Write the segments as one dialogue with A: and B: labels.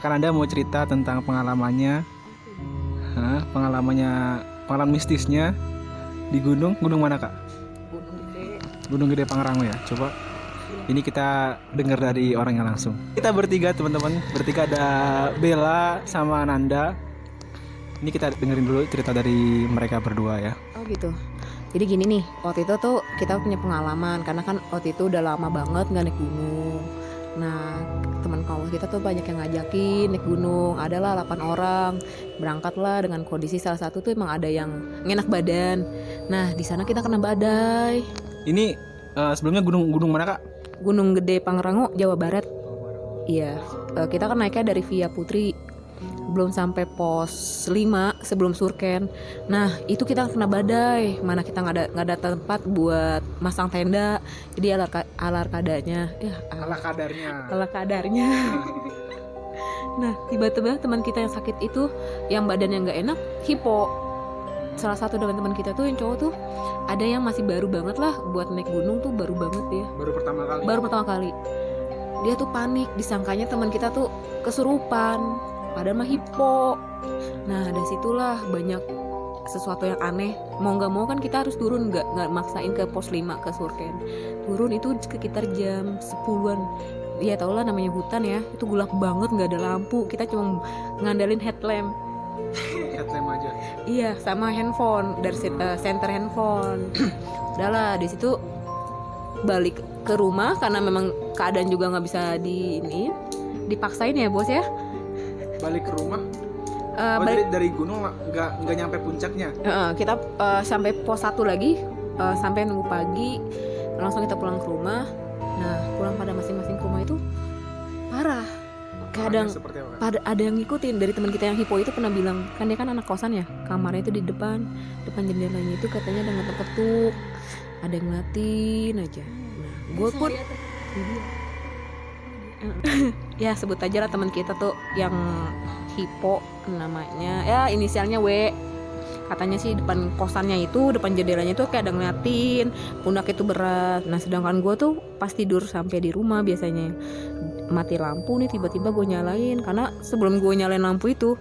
A: Kan Anda mau cerita tentang pengalaman mistisnya di gunung mana Kak? Gunung Gede Pangrango ya. Coba ini kita dengar dari orangnya langsung. Kita bertiga teman-teman, ada Bella sama Nanda. Ini kita dengerin dulu cerita dari mereka berdua ya.
B: Oh gitu. Jadi gini nih, waktu itu tuh kita punya pengalaman karena kan waktu itu udah lama banget nggak naik gunung. Nah, teman kampus kita tuh banyak yang ngajakin naik gunung. Adalah 8 orang. Berangkatlah dengan kondisi salah satu tuh emang ada yang ngenak badan. Nah, di sana kita kena badai.
A: Ini sebelumnya gunung mana Kak?
B: Gunung Gede Pangrango, Jawa Barat. Iya, kita kan naiknya dari Via Putri. Belum sampai pos 5 sebelum Surken. Nah, itu kita kena badai. Mana kita nggak ada tempat buat masang tenda. Jadi ala kadarnya. Nah, tiba-tiba teman kita yang sakit itu, yang badannya nggak enak, hipo. Salah satu teman kita tuh yang cowok tuh ada yang masih baru banget lah buat naik gunung tuh, baru banget ya. Baru pertama kali. Dia tuh panik, disangkanya teman kita tuh kesurupan. Padahal mah hipo. Nah, dari situlah banyak sesuatu yang aneh. Mau nggak mau kan kita harus turun, nggak maksain ke pos 5 ke Surken. Turun itu sekitar jam 10-an. Ya tau lah namanya hutan ya, itu gelap banget, nggak ada lampu. Kita cuma ngandalin headlamp
A: aja.
B: Iya, sama handphone dari center handphone. Udahlah di situ balik ke rumah karena memang keadaan juga nggak bisa dipaksain ya bos ya.
A: Balik ke rumah. Dari gunung nggak nyampe puncaknya.
B: Kita sampai pos 1 lagi, sampai nunggu pagi, langsung kita pulang ke rumah. Nah, pulang pada masing-masing ke rumah itu parah. Kadang ada yang ngikutin dari teman kita yang hipo itu pernah bilang, kan dia kan anak kosan ya, kamarnya itu di depan jendelanya itu katanya ada yang ketuk, ada yang ngeliatin aja. Nah, gue pun ya sebut aja lah teman kita tuh yang hipo namanya, ya inisialnya W. Katanya sih depan kosannya itu, depan jendelanya itu kayak ada ngeliatin, pundak itu berat. Nah, sedangkan gue tuh pas tidur sampai di rumah biasanya mati lampu nih, tiba-tiba gue nyalain. Karena sebelum gue nyalain lampu itu,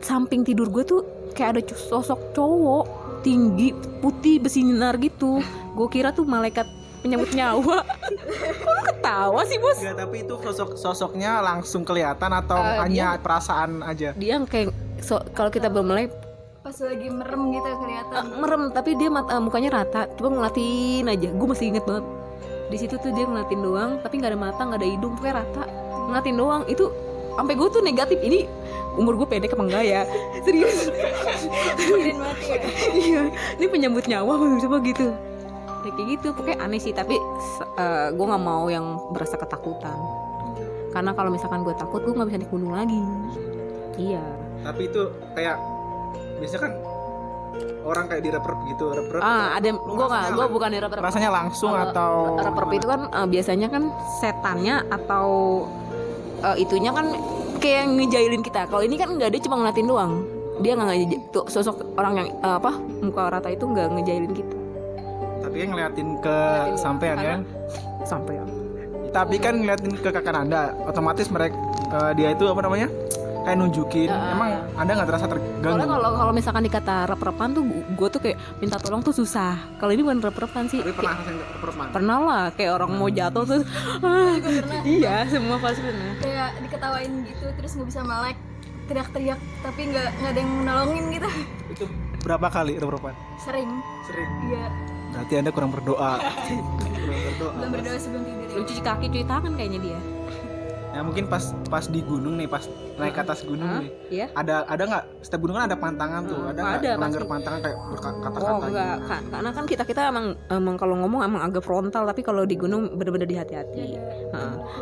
B: samping tidur gue tuh kayak ada sosok cowok tinggi, putih, bersinar gitu. Gue kira tuh malaikat penyambut nyawa. Kok lu ketawa sih bos?
A: Enggak, tapi itu sosoknya langsung kelihatan atau hanya perasaan aja?
B: Dia kayak kalau kita belum mulai
C: pas lagi merem gitu kelihatan.
B: Merem, tapi dia mukanya rata, coba ngeliatin aja. Gue masih inget banget. Di situ tuh dia ngeliatin doang, tapi nggak ada mata, nggak ada hidung, pokoknya rata, ngeliatin doang. Itu sampai gue tuh negatif. Ini umur gue pendek apa enggak ya? Serius.
C: Mati ya.
B: Iya, ini penyambut nyawa coba gitu. Kayak gitu, pokoknya aneh sih. Tapi gue nggak mau yang berasa ketakutan. Karena kalau misalkan gue takut, gue nggak bisa naik gunung lagi. Iya.
A: Tapi itu kayak biasanya kan orang kayak direp-rep gitu,
B: ada gue bukan direp-rep.
A: Rasanya langsung atau
B: rep-rep itu kan biasanya kan setannya atau itunya kan kayak ngejailin kita. Kalau ini kan nggak, dia cuma ngeliatin doang. Dia nggak tuh sosok orang yang muka rata itu nggak ngejailin kita.
A: Tapi kan ngeliatin ke sampean kan?
B: Sampean.
A: Tapi kan ngeliatin ke kakak Anda, otomatis mereka dia itu apa namanya? Kayak nunjukin. Emang Anda nggak terasa terganggu?
B: Kalau misalkan dikata rep-repan tuh, gue tuh kayak minta tolong tuh susah. Kalau ini bukan rep-repan sih.
A: Tapi pernah ngerasain rep-repan?
B: Pernah lah, kayak orang mau jatuh tuh. Iya, semua pasti pernah.
C: Kayak diketawain gitu, terus nggak bisa melek, teriak-teriak, tapi nggak ada yang nolongin gitu.
A: Itu berapa kali rep-repan?
C: Sering.
A: Iya. Berarti Anda kurang berdoa.
C: Belum berdoa sebelum tidur.
B: Lu cuci kaki, cuci tangan kayaknya dia.
A: Ya mungkin pas di gunung nih, pas naik ke atas gunung nih,
B: iya?
A: ada nggak, setiap gunung kan ada pantangan tuh, ada nggak melanggar pantangan kayak berkata-kata?
B: Enggak, karena kan kita emang kalau ngomong emang agak frontal, tapi kalau di gunung bener-bener dihati-hati.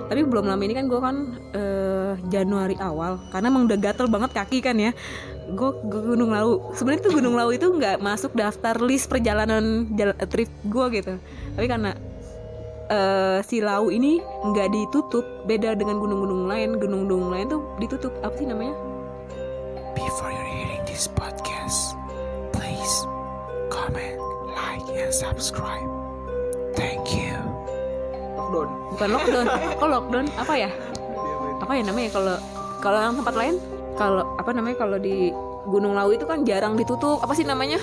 B: Tapi belum lama ini kan gue kan Januari awal, karena emang udah gatel banget kaki kan ya. Gue ke Gunung Lawu. Sebenarnya tuh Gunung Lawu itu nggak masuk daftar list perjalanan trip gue gitu, tapi karena si Lawu ini nggak ditutup, beda dengan gunung-gunung lain. Gunung-gunung lain tuh ditutup. Apa sih namanya?
A: Before you're hearing this podcast, please comment, like, and subscribe. Thank you. Lockdown.
B: Bukan lockdown. Kok lockdown? Apa ya? Apa ya namanya kalau Kalau yang tempat lain, kalau apa namanya, kalau di Gunung Lawu itu kan jarang ditutup. Apa sih namanya?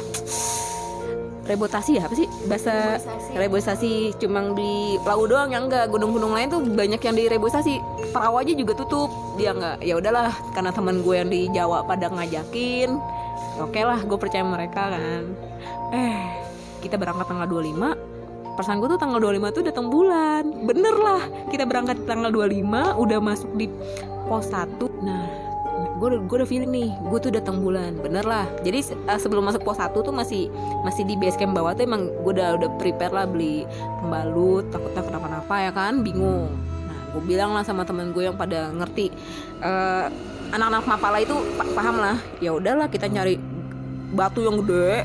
B: Reboisasi ya, apa sih bahasa reboisasi? Cuma di Lawu doang yang enggak. Gunung-gunung lain tuh banyak yang direboisasi. Perahu aja juga tutup. Dia enggak. Ya udahlah, karena teman gue yang di Jawa pada ngajakin. Oke lah, gue percaya mereka kan. Kita berangkat tanggal 25. Perasaan gue tuh tanggal 25 tuh datang bulan. Bener lah, kita berangkat tanggal 25, udah masuk di pos 1. Nah, gue udah feeling nih, gue tuh datang bulan. Bener lah. Jadi sebelum masuk pos 1 tuh masih di base camp bawah tuh emang gue udah prepare lah, beli pembalut, takutnya kenapa-napa ya kan, bingung. Nah, gue bilang lah sama teman gue yang pada ngerti, anak-anak Mapala itu paham lah. Ya udahlah, kita nyari batu yang gede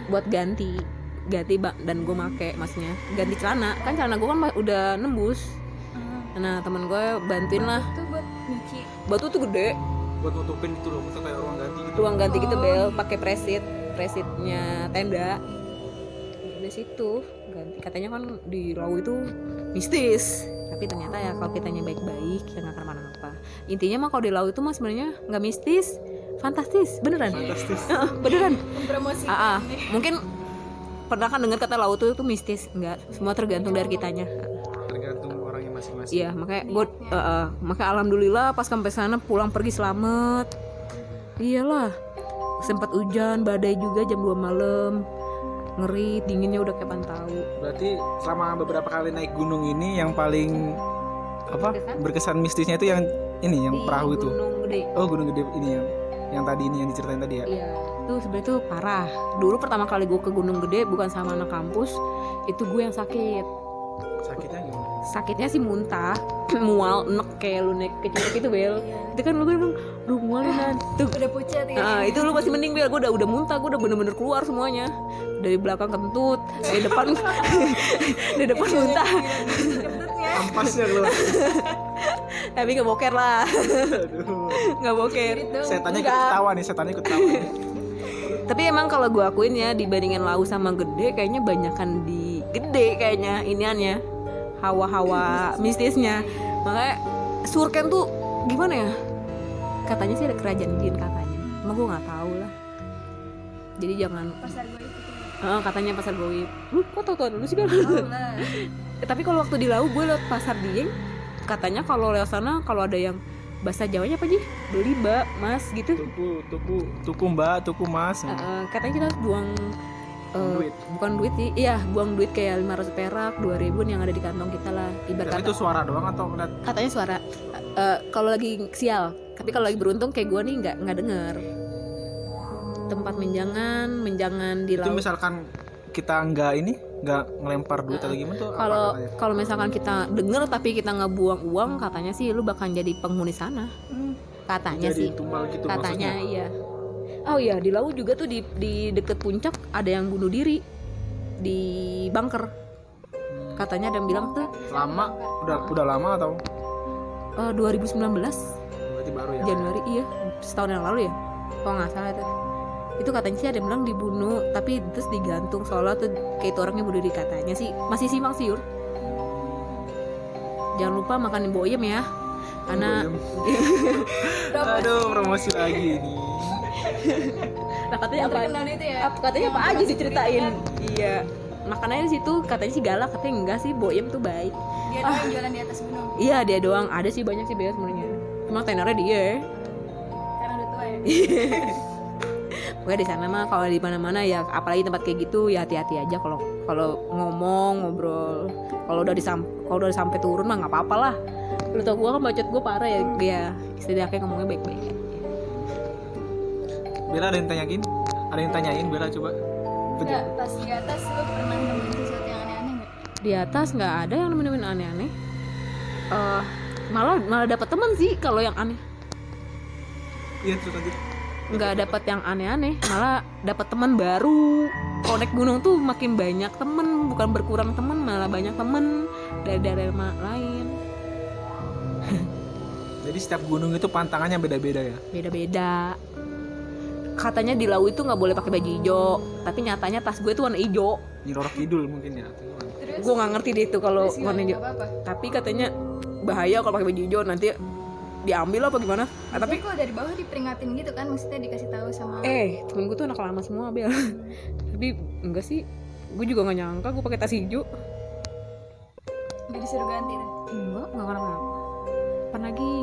B: buat ganti dan gue make, maksudnya ganti celana, kan celana gue kan udah nembus. Nah, teman gue bantuin lah.
C: Itu buat nyuci.
B: Batu tuh gede,
A: Buat nutupin gitu loh, maksudnya kayak ruang ganti gitu.
B: ruang ganti gitu Bel, pakai presitnya tenda. Dari situ ganti, katanya kan di Lawu itu mistis, tapi ternyata ya kalau kitanya baik-baik ya nggak kenapa-napa. Intinya mah kalau di Lawu itu mah sebenarnya nggak mistis, fantastis, beneran.
A: Fantastis.
B: Beneran.
C: Mempromosikan
B: Mungkin pernah kan dengar kata Lawu itu mistis, enggak, semua tergantung dari kitanya.
A: Tergantung orangnya masing-masing.
B: Iya, makanya gue makanya alhamdulillah pas sampai sana pulang pergi selamat. Iyalah, sempat hujan, badai juga jam 2 malam. Ngeri, dinginnya udah kayak tahu.
A: Berarti selama beberapa kali naik gunung ini yang paling berkesan mistisnya itu yang ini, yang perahu itu.
B: Gunung Gede.
A: Oh, Gunung Gede ini yang tadi ini yang diceritain tadi ya.
B: Iya, itu sebenarnya tuh parah. Dulu pertama kali gue ke Gunung Gede bukan sama anak kampus, itu gue yang sakit.
A: Sakitnya gimana?
B: Sakitnya sih muntah, mual, enek kayak lu naik ke Cipek itu Bel. Itu kan lu bilang, "Duh, mual kan." Tuh
C: udah pucat ya.
B: nah, itu lu masih mending Bel, gue udah muntah, gue udah bener-bener keluar semuanya. Dari belakang kentut, dari depan dari depan muntah.
C: Kentutnya.
A: Ampasnya keluar.
B: Tapi nggak boker lah,
A: Aduh.
B: nggak boker.
A: Setannya ikut
B: Enggak.
A: ketawa nih, setannya ikut ketawa.
B: Tapi emang kalau gue akuin ya, dibandingin Lawu sama Gede, kayaknya banyakan di Gede kayaknya iniannya, hawa-hawa mistisnya. Makanya Surken tuh gimana ya? Katanya sih ada kerajaan jin katanya. Emang gue nggak tahu lah. Jadi jangan.
C: Pasar gue itu.
B: Katanya pasar goib. Kok tau dulu sih Bel?
C: Tahu lah.
B: Tapi kalau waktu di Lawu gue lewat pasar Dieng, katanya kalau lewat sana kalau ada yang bahasa Jawanya apa sih? Beli mbak, mas gitu.
A: Tuku mbak, tuku mas.
B: Katanya kita harus buang
A: Duit.
B: bukan duit sih, iya buang duit kayak 500 perak, 2.000 yang ada di kantong kita lah. Ibarat
A: Dan itu suara doang atau ngeliat?
B: katanya suara. Kalau lagi sial, tapi kalau lagi beruntung kayak gue nih nggak denger. Tempat menjangan di
A: Itu
B: laut.
A: misalkan kita nggak ngelempar duit atau gimana tuh?
B: Kalau misalkan kita denger tapi kita nggak buang uang, katanya sih lu bakal jadi penghuni sana. Katanya
A: jadi
B: sih.
A: tumbal gitu
B: Katanya
A: maksudnya.
B: iya. Oh iya, di Lawu juga tuh di deket puncak ada yang bunuh diri di bunker. Katanya ada yang bilang tuh
A: Lama, udah lama atau?
B: 2019
A: Berarti baru ya.
B: Januari, iya, setahun yang lalu ya, kalau nggak salah tuh. Itu katanya sih ada yang bilang dibunuh tapi terus digantung, soalnya tuh kayak itu orangnya bunuh diri, katanya sih. Masih simpang siur. Jangan lupa makan boyem ya, karena
A: Aduh, promosi lagi ini.
B: nah, katanya apa?
C: Terkenal itu ya.
B: Katanya apa
C: Yang
B: aja
C: masuk
B: diceritain?
C: pendidikan.
B: Iya. Makanannya di situ katanya sih galak, katanya enggak sih, boyem tuh baik.
C: Dia doang yang jualan di atas gunung.
B: Iya, dia doang. Ada sih banyak sih bea sebenarnya. Cuma tenornya dia.
C: Karena udah tua ya.
B: Pokoknya di sana mah kalau di mana-mana ya, apalagi tempat kayak gitu ya hati-hati aja kalau ngomong, ngobrol. Kalau udah sampai turun mah nggak apa-apa lah. Lu tau gue kan bacot gue parah ya, dia setidaknya ngomongnya baik-baik.
A: Bella ada yang tanyain Bella coba.
C: Enggak, pas di atas lu pernah nemuin sesuatu yang aneh-aneh enggak?
B: Di atas nggak ada yang nemuin aneh-aneh. Malah dapat teman sih kalau yang aneh.
A: Iya, terus lanjut.
B: Nggak dapat yang aneh-aneh, malah dapat teman baru. Kalau naik gunung tuh makin banyak temen, bukan berkurang temen, malah banyak temen dari daerah lain.
A: Jadi setiap gunung itu pantangannya beda-beda ya.
B: Beda-beda. Katanya di Lawu itu nggak boleh pakai baju hijau, tapi nyatanya tas gue tuh warna hijau.
A: Nyi Roro Kidul mungkin ya.
C: Terus
B: Gue nggak ngerti deh itu kalau
C: terus
B: warna
C: gimana?
B: hijau.
C: Nggak apa-apa.
B: Tapi katanya bahaya kalau pakai baju hijau, nanti diambil apa gimana.
C: Tapi kalau dari bawah diperingatin gitu kan, maksudnya dikasih tahu sama.
B: Temen gue tuh anak lama semua Bel. Tapi enggak sih, gue juga nggak nyangka gue pakai tas hijau.
C: Nggak disuruh ganti tuh.
B: Enggak kenapa. Apa lagi?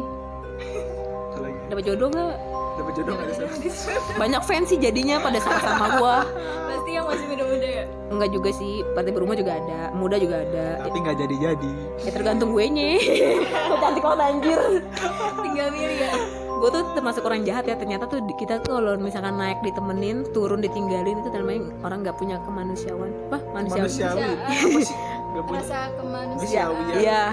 B: Dapat jodoh nggak?
A: Dapat jodoh nggak ada?
B: Banyak fans sih jadinya pada sama gua.
C: Pasti yang masih muda-muda ya.
B: Enggak juga sih, partai berumah juga ada, muda juga ada.
A: Tapi nggak jadi.
B: Ya tergantung gue nya. Kok cantik banget anjir.
C: Tinggal milih ya.
B: Gue tuh termasuk orang jahat ya, ternyata tuh kita tuh kalau misalkan naik ditemenin, turun ditinggalin itu namanya orang nggak punya kemanusiaan. Apa?
A: Manusiawi. Apa sih? Nggak punya.
C: Rasa kemanusiaan.
A: Manusiawi.
B: Iya.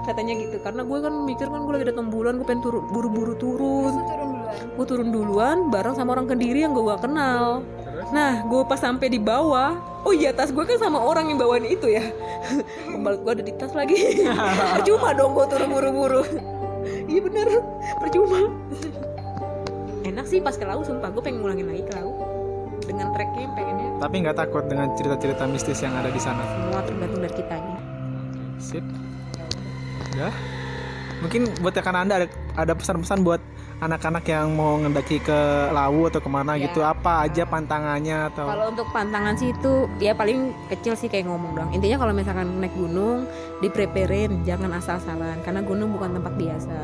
B: Katanya gitu, karena gue kan mikir kan gue lagi datang bulan, gue pengen buru-buru turun.
C: Terus turun duluan.
B: Gue turun duluan bareng sama orang Kediri yang gue gak kenal. Nah, gue pas sampai di bawah, oh iya tas gue kan sama orang yang bawain itu ya. Pembalut gue ada di tas lagi. Percuma dong gue turun buru-buru. Iya bener, percuma. Enak sih pas ke laut, sumpah gue pengen ngulangin lagi ke laut. Dengan treknya pengennya.
A: Tapi nggak takut dengan cerita-cerita mistis yang ada di sana.
B: Semua tergantung dari kitanya.
A: Sip. Udah. Mungkin buat rekan Anda ada pesan-pesan buat anak-anak yang mau ngendaki ke laut atau kemana
B: Ya.
A: gitu, apa aja pantangannya atau
B: Kalau untuk pantangan sih itu ya paling kecil sih kayak ngomong doang. Intinya kalau misalkan naik gunung dipreparein, jangan asal-asalan karena gunung bukan tempat biasa.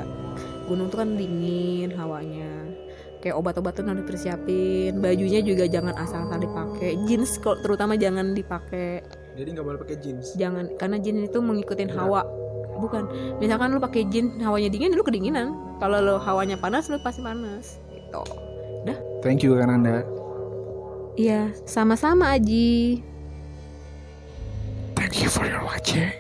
B: Gunung tuh kan dingin hawanya. Kayak obat-obatan harus dipersiapin, bajunya juga jangan asal-asal dipakai. Jeans terutama jangan dipakai.
A: jadi nggak boleh pakai jeans.
B: Jangan, karena jeans itu mengikutin hawa. Bukan, misalkan lu pakai jeans hawanya dingin lu kedinginan. Kalau lu hawanya panas lu pasti panas. Gitu.
A: Thank you kan Anda.
B: Iya, sama-sama Aji.
A: Thank you for your watching.